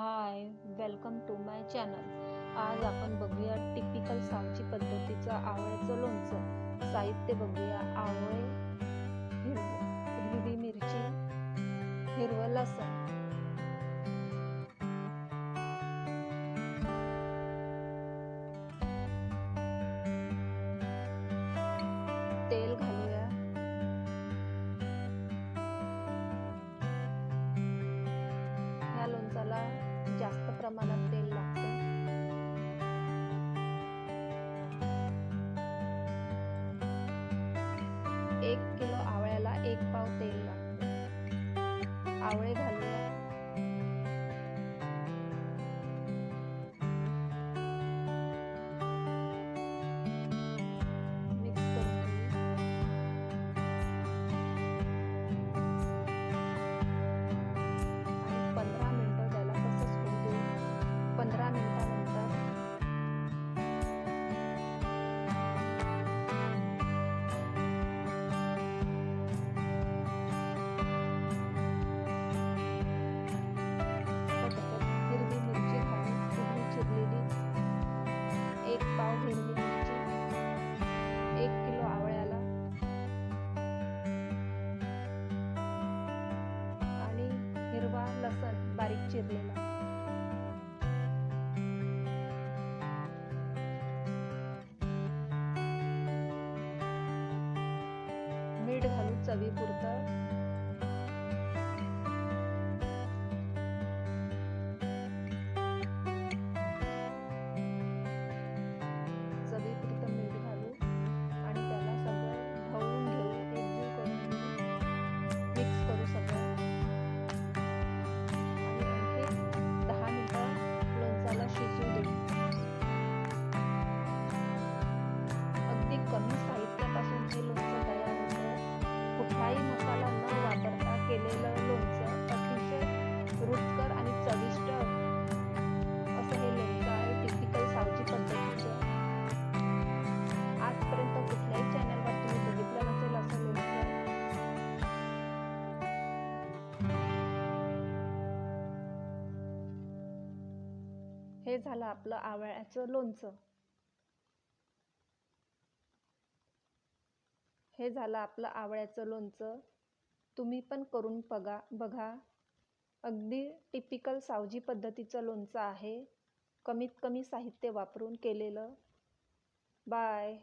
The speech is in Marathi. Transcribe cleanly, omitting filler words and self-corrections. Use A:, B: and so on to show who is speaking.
A: High, welcome to my channel. आज आपण बघूया टिपिकल सावजी पद्धतीचं आवळ्याचं लोणचं। साहित्य बघूया, आवळे, हिरवी मिरची, हिरवं लसूण, तेल घालूया, ह्या लोणचाला जास्त प्रमाणात तेल लागते। 1 किलो आवळ्याला 1 पाव तेल लागते। आवळे घालूया, मिक्स करून घेऊ। आणि 15 मिनिटं त्याला तसंच होऊ देऊ। 15 मिनिटानंतर हिरवी मिरची घालून उभी चिरलेली 1 पाव हिरवी मिरची 1 किलो आवळ्याला आणि हिरवा लसूण बारीक चिरलेला, मीठ घालू चवीपुरतं। चवीपुरतं मीठ घालू आणि त्याला सगळं ढवळून घेऊ, एकजीव करून घेऊ, मिक्स करू सगळं। आणि आणखी 10 मिनिटं लोणचाला शिजू देऊ। अगदी कमी साहित्यापासून हे लोणचं तयार होतं। कुठलाही मसाला न वापरता केलेलं लोणचं अतिशय रुचकर आणि चविष्ट असं हे लोणचं आहे, टिपिकल सावजी पद्धतीचं। आजपर्यंत कुठल्याही चॅनलवर तुम्ही बघितलं नसेल असं लोणचं। हे झालं आपलं आवळ्याचं लोणचं। हे झालं आपलं आवळ्याचं लोणचं। तुम्ही पण करून बघा। अगदी टिपिकल सावजी पद्धतीचं लोणचं आहे, कमीत कमी साहित्य वापरून केलेलं। बाय।